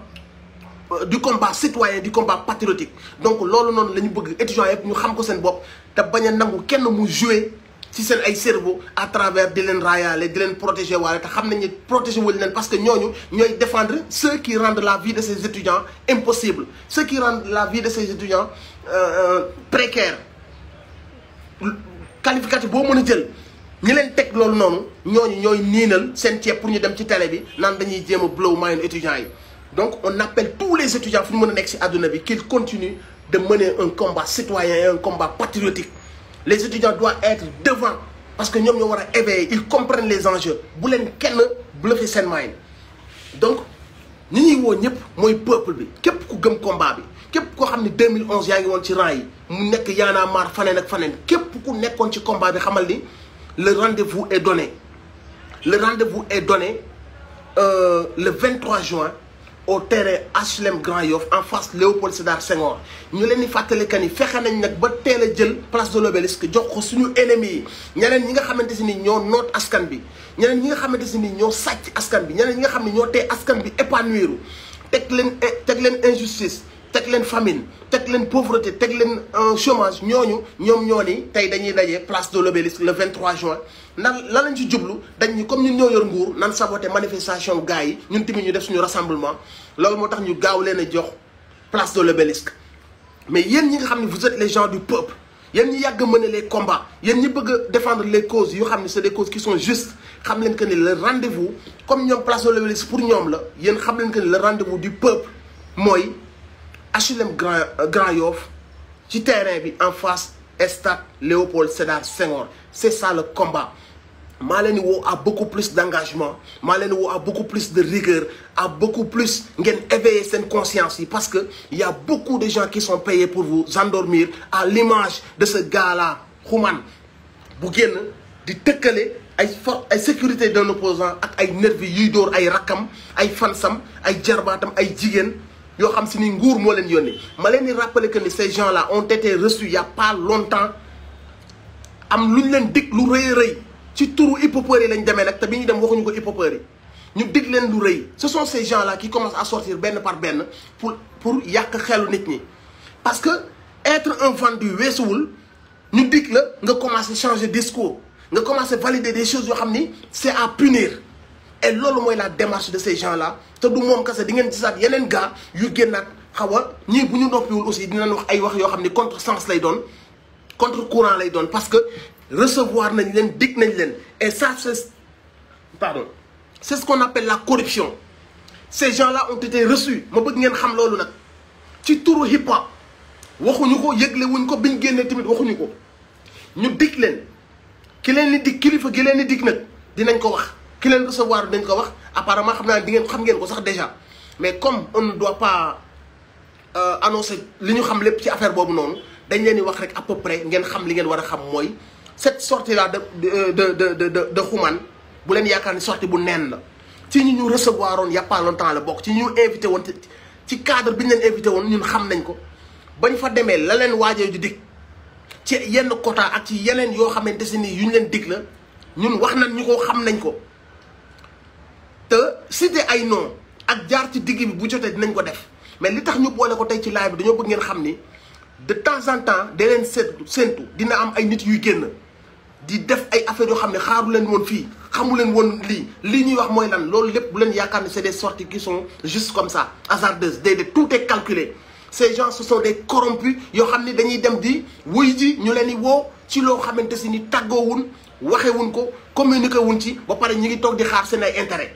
du combat citoyen du combat patriotique donc loolu noonu la ñu bëgg étudiants yëpp ñu xam ko seen bopp te bañ a nangu kenn mu jouer ci seen ay cerveau à travers di leen raayaale di leen protéger waale te xam nañ ne protéger wuñ leen parce que ñooñu ñooy défendre ceux qui rendent la vie de ces étudiants impossible ceux qui rendent la vie de ces étudiants précaires qualificatif boo mën a jël ñi leen teg loolu noonu ñooñu ñooy niinal seen ceeb pour ñu dem ci télé bi naan dañuy jéem a blow mind étudiants yi donc on appelle tous les étudiants fu ñu mën a nekk si àdduna bi qu'ils continuent de mener un combat citoyen et un combat patriotique les étudiants doivent être devant parce que ñoom ñoo war a éveiller ils comprennent les enjeux bu leen kenn bluffer seen mind donc ñi ñuy woo ñëpp mooy peuple bi képp ku gëm combat bi képp koo xam ne 2011 yaa ngi woon ci rang yi mu nekk Y'en a marre faneen ak faneen képp ku nekkoon ci combat bi xamal ni le rendez-vous est donné le rendez-vous est donné le 23 juin au terrain HLM Grand Yoff en face Léopold Sédar Senghor ñu leen di fàttali que ni fexe nañ nag ba teel a jël place de l'Obélisque jox ko suñu ennemis yi ñeneen ñi nga xamante si ni ñoo noot askan bi ñeneen ñi nga xamante si ni ñoo sàcc askan bi ñeneen ñi nga xam ne ñoo tee askan bi épanouiru teg leen injustice teg leen famine teg leen pauvreté teg leen chômage ñooñu ñoom ñoo ni tey dañuy daje place de l'Obélisque le 23 juin nan la lañ ci jublu dañ ni comme ñun ñoo yor nguur nan saboté manifestation gars yi ñun tamit ñu def suñu rassemblement loolu moo tax ñu gaaw leen a jox place de l'Obélisque mais yéen ñi nga xam ne vous êtes les gens du peuple yéen ñi yàgg mener les combats yéen ñi bëgg a défendre les causes yoo xam ne c'est des causes qui sont justes xam leen que ni le rendez-vous comme ñoom place de l'Obélisque pour ñoom la yéen xam leen que ni le rendez-vous du peuple mooy HLM Grand Yoff ci terrain bi en face stade Léopold Sédar Senghor c'est ça le combat maa leen di woo à beaucoup plus d'engagement maa leen di woo à beaucoup plus de rigueur à beaucoup plus ngeen éveiller seen conscience yi parce que il y a beaucoup de gens qui sont payés pour vous endormir à l'image de ce gars-là Xuman bu génn di tëkkale ay sécurité d'un opposant ak ay nervis yuy dóor ay rakkam ay fansam ay jarbaatam ay jigéen yoo xam si ni nguur moo leen yónni ma leen di rappeler que ni ces gens-là ont été reçus il y a pas longtemps am lu ñu leen dig lu rëy rëy ci turu hip-hopeurs yi lañ demee nag te bi ñu dem waxuñu ko hip-hopeurs yi ñu dig leen lu rëy ce sont ces gens-là qui commencent à sortir benn par benn pour yàq xelu nit ñi parce que être un vendu weesuwul ñu dig la nga commencer changer discours nga commencer valider des choses yoo xam ni c'est à punir et loolu mooy la démarche de ces gens-là te du moom kese di ngeen gisaat yeneen gars yu génnaat xaw a ñii bu ñu noppiwul aussi dinañ wax ay wax yoo xam ni contre sens lay doon contre courant lay doon parce que recevoir nañ leen dig nañ leen et ça c'est ce qu'on appelle la corruption ces gens-là ont été reçus ma bëgg ngeen xam loolu nag ci turu hip hop waxuñu ko yëgle wuñ ko biñ génnee tamit waxuñu ko ñu dig leen ki leen di dig kilifa gi leen di dig nag dinañ ko wax ki leen recevoir dinañ ko wax apparemment xam naa di ngeen xam ngeen ko sax déjà mais comme on ne doit pas annoncer li ñu xam lépp ci affaire boobu noonu dañ leen di wax rek à peu près ngeen xam li ngeen war a xam mooy cette sortie là de Xuman bu leen yaakaar ni sortie bu neen la ci ñu recevoir woon il y a pas longtemps la bokk ci ñu invité woon ci cadre bi ñu leen invité woon ñun xam nañ ko bañ fa demee la leen waajee di dig ci yenn quota ak ci yeneen yoo xamante si nii yu ñu leen dig la ñun wax nañ ñu ko xam nañ ko te cité ay nom ak jaar ci digg bi bu jotee dinañ ko def mais li tax ñu boole ko tey ci live bi dañoo bëgg ngeen xam ni de temps en temps da leen séentu dina am ay nit yuy génn di def ay affaires yoo xam ne xaaru leen woon fii xamu leen woon lii ñuy wax mooy lan loolu lépp bu leen yaakaar ne c'est des sorties qui sont juste comme ça hasardeuses déedéet tout est calculé ces gens ce sont des corrompus yoo xam ne dañuy dem di wuy ji ñu leen di woo ci loo xamante si ni tàggoowun waxewuñ ko communiqué wuñ ci ba pare ñu ngi toog di xaar seen ay intérêt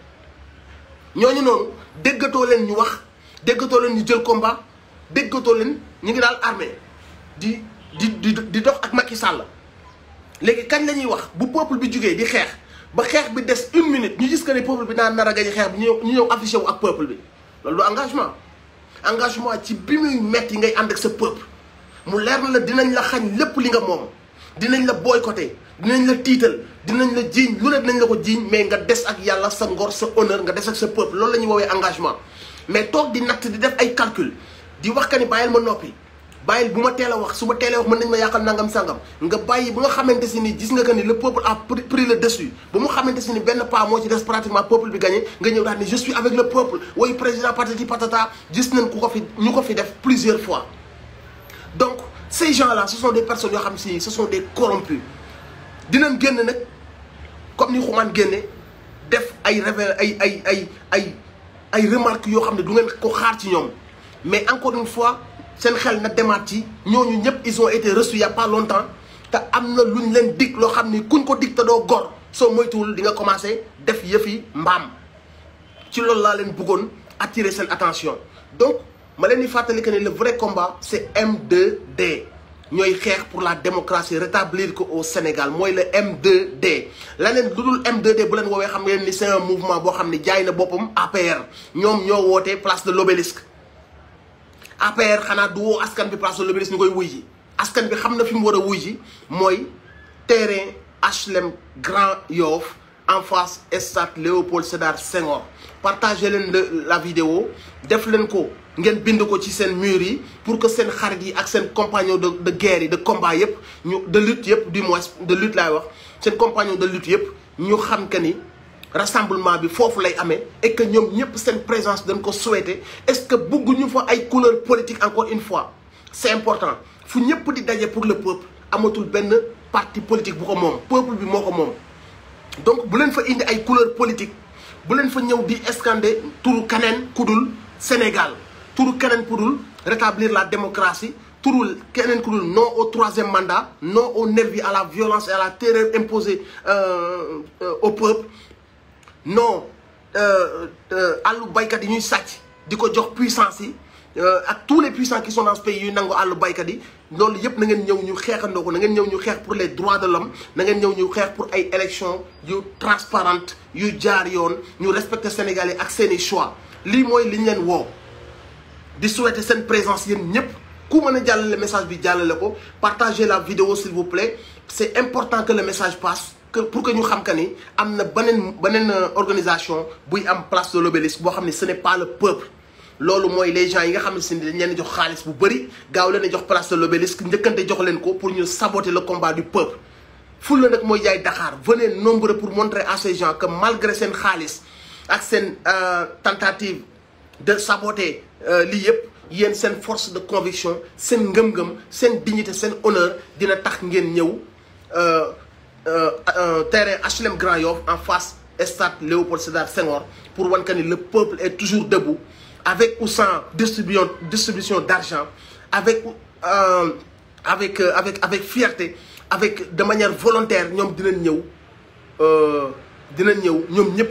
ñooñu noonu déggatoo leen ñu wax déggatoo leen ñu jël combat déggatoo leen ñu ngi daal armée di dox ak Macky Sall léegi kañ la ñuy wax bu peuple bi jugee di xeex ba xeex bi des 1 minute ñu gis que ne peuple bi daan nar a gañ xeex bi ñu ñëw affiché wu ak peuple bi loolu du engagement ci bi muy metti ngay ànd ak sa peuple mu leer na la dinañ la xañ lépp li nga moom dinañ la boycotté dinañ la tiital dinañ la jiiñ lu ne dinañ la ko jiiñ mais nga des ak yàlla sa ngor sa honneur nga des ak sa peuple loolu la ñuy woowee engagement mais toog di natt di def ay calcul di wax ka ni bàyyil ma noppi bàyyil bu ma teel a wax su ma teelee wax mën nañ ma yàqal nangam sangam nga bàyyi ba nga xamante si ni gis nga que ni le peuple a pris le dessus ba mu xamante si ni benn pas moo ci des pratiquement peuple bi gagné nga ñëw daal ni je suis avec le peuple woy président patati patata gis nañ ñu ko fi def plusieurs fois. Donc ces gens-là ce sont des personnes yoo xam si ce sont des corrompus dinañ génn nag comme ni Xuman génne def ay remarques yoo xam ne du ngeen ko xaar ci ñoom mais encore une fois seen xel na demaat ci ñooñu ñëpp ils ont été reçus il y a pas longtemps te am na luñ leen dig loo xam ni kuñ ko dig te doo gor soo moytuwul di nga commencé def yëfi mbaam ci loolu laa leen bëggoon attirer seen attention. Donc ma leen di fàttali que ne le vrai combat c'est M2D ñooy xeex pour la démocratie rétablir ko au Sénégal mooy le M2D leneen lu dul M2D bu leen woowee xam ngeen ni c'est un mouvement boo xam ne jaay na boppam APR ñoom ñoo wootee place de l'Obélisque. APR xanaa du woo askan bi place de l'Obélisque ñu koy wuy ji askan bi xam na fi mu war a wuy ji mooy terrain HLM Grand Yoff en face stade Léopold Sédar Senghor. Partagez leen la vidéo def leen ko ngeen bind ko ci seen mur yi pour que seen xarit yi ak seen compagnon de guerre yi de combat yëpp ñu de lutte yëpp du moins de lutte laay wax seen compagnon de lutte yëpp ñu xam que ni rassemblement bi foofu lay amee et que ñoom ñëpp seen présence dañ ko souhaiter est-ce que bëgguñu fa ay couleur politique encore une fois c'est important fu ñëpp di daje pour le peuple amatul benn parti politique bu ko moom peuple bi moo ko moom. Donc bu leen fa indi ay couleur politique bu leen fa ñëw di scander turu keneen kudul Sénégal turu keneen kudul rétablir la démocratie turu keneen kudul non au 3e mandat non au nervi à la violence et à la terreur imposée au peuple. Non àllu baykat yi ñuy sàcc di ko jox puissance yi ak tous les puissants qui sont dans ce pays yu nangu àllu baykat yi loolu yëpp na ngeen ñëw ñu xeexandoo ko na ngeen ñëw ñu xeex pour les droits de l'homme na ngeen ñëw ñu xeex pour ay élections yu transparentes yu jaar yoon ñu respecter Sénégalais ak seeni choix lii mooy li ñu leen woo di souhaiter seen présence yéen ñëpp ku mën a jàllale message bi jàllale ko partagez la vidéo s'il vous plaît c'est important que le message passe pour que ñu xam que ni am na beneen organisation buy am place de l'Obélisque boo xam ne ce n'est pas le peuple loolu mooy les gens yi nga xam ne si dañ leen jox xaalis bu bëri gaaw leen a jox place de l'Obélisque njëkkante jox leen ko pour ñu saboter le combat du peuple. ful la nag mooy jaay Dakar venez nombreux pour montrer à ces gens que malgré seen xaalis ak seen tentative de saboter lii yëpp yéen seen force de conviction seen ngëm-ngëm seen dignité seen honneur dina tax ngeen ñëw. Terrain HLM Grand Yoff en face stade Léopold Sédar Senghor pour wan que ni le peuple est toujours debout avec ou sans distribution d'argent avec fierté avec de manière volontaire ñoom dinañ ñëw ñoom ñëpp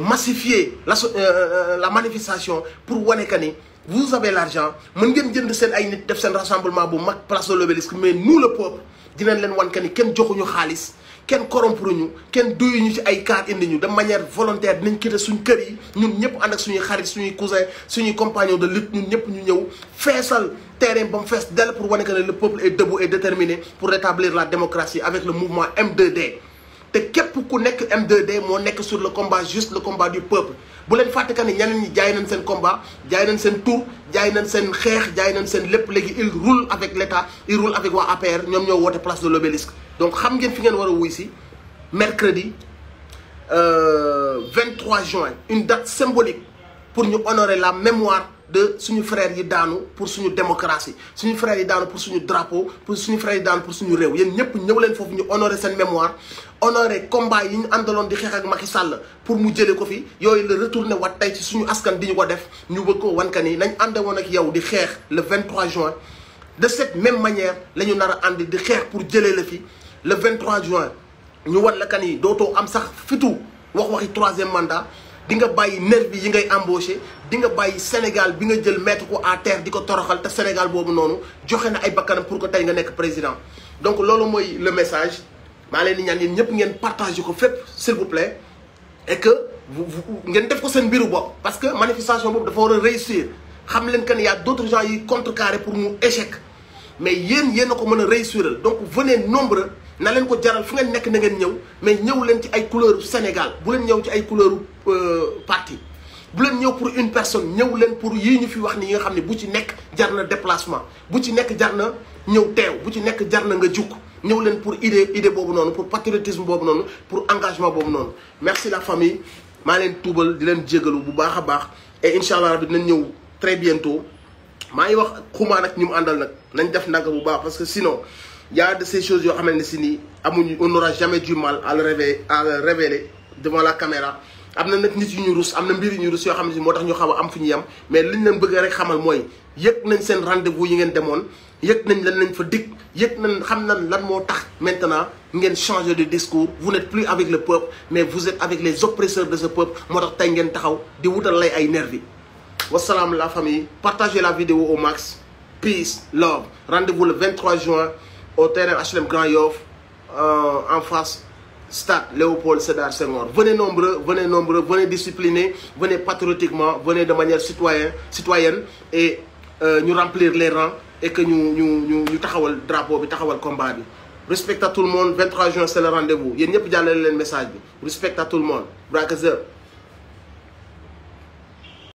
massifier la manifestation pour wane que ni vous avez l'argent mën ngeen jënd seen ay nit def seen rassemblement bu mag place de l'Obélisque mais nous le peuple dinañ leen wan que ni kenn joxuñu xaalis kenn corrompre ñu kenn duyuñu ci ay kaar indi ñu de manière volontaire dinañ quitter suñ kër yi ñun ñëpp ànd ak suñuy xarit suñuy cousin suñuy compagnons de lutte ñun ñëpp ñu ñëw feesal terrain ba mu fees dell pour wane que ne le peuple est debout et déterminé pour rétablir la démocratie avec le mouvement M2D. te képp ku nekk M2D moo nekk sur le combat juste le combat du peuple bu leen fàtte que ne ñeneen ñi jaay nañ seen combat jaay nañ seen tour jaay nañ seen xeex jaay nañ seen lépp léegi il roule avec l'État il roule avec waa APR ñoom ñoo woote place de l'Obélisque. Donc xam ngeen fi ngeen war a wuy si mercredi 23 juin une date symbolique pour ñu honorer la mémoire de suñu frères yi daanu pour suñu démocratie suñu frères yi daanu pour suñu drapeau pour suñu frères yi daanu pour suñu réew yéen ñëpp ñëw leen foofu ñu honorer seen mémoire honorer combat yi ñu àndaloon di xeex ak Macky Sall pour mu jëlee ko fi yooyu la retourné wat tey ci suñu askan di ñu ko def ñu bëgg ko wan ka ni nañ ànde woon ak yow di xeex le 23 juin de cette même manière la ñu nar a ànd di xeex pour jëlee la fi le 23 juin ñu wan la kan yi dootoo am sax fitu waxi 3e mandat di nga bàyyi nervi yi ngay embauché di nga bàyyi Sénégal bi nga jël mettre ko à terre di ko toroxal te Sénégal boobu noonu joxe na ay bakkanam pour que tey nga nekk président. Donc loolu mooy le message maa leen di ñaan yéen ñëpp ngeen partagé ko fépp s'il vous plaît et que ngeen def ko seen mbiru bopp parce que manifestation boobu dafa war a réussir xam leen que ne y a d'autres gens yi contrecarré pour mu échec mais yéen a ko mën a réussiral donc venez nombreux na leen ko jaral fu ngeen nekk na ngeen ñëw mais ñëw leen ci ay couleur Sénégal bu leen ñëw ci ay couleur parti bu leen ñëw pour une personne ñëw leen pour yii ñu fi wax ni yi nga xam ne bu ci nekk jar na déplacement bu ci nekk jar na ñëw teew bu ci nekk jar na nga jukk ñëw leen pour idée boobu noonu pour patriotisme boobu noonu pour engagement boobu noonu merci la famille maa leen tuubal di leen jégalu bu baax a baax et incha allah rabbi dinañ ñëw très bientôt maa ngi wax xumaa nag ñu mu àndal nag nañ def nag bu baax parce que sinon y a de ces choses yoo xamante ne si nii amuñu on n'aura jamais du mal à le révéler devant la caméra am na nag nit yu ñu rus am na mbir yu ñu rus yoo xam ne si moo tax ñu xaw a am fu ñu yem mais liñ leen bëgg rek xamal mooy yëg nañ seen rendez-vous yi ngeen demoon yëg nañ lan lañ fa dig yëg nañ xam nañ lan moo tax maintenant ngeen changer de discours vous n'êtes plus avec le peuple mais vous êtes avec les oppresseurs de ce peuple moo tax tey ngeen taxaw di wutal lay ay nervi wasalaam la famille partagez la vidéo au max peace love rendez-vous le 23 juin au terrain HLM Grand Yoff en face stade Léopold Sédar Senghor venez nombreux venez disciplinés venez patriotiquement venez de manière citoyenne et ñu remplir les rangs et que ñu taxawal drapeau bi taxawal combat bi respect à tout le monde 23 juin c'est le rendez-vous yéen ñëpp jàllale leen message bi respect à tout le monde braquez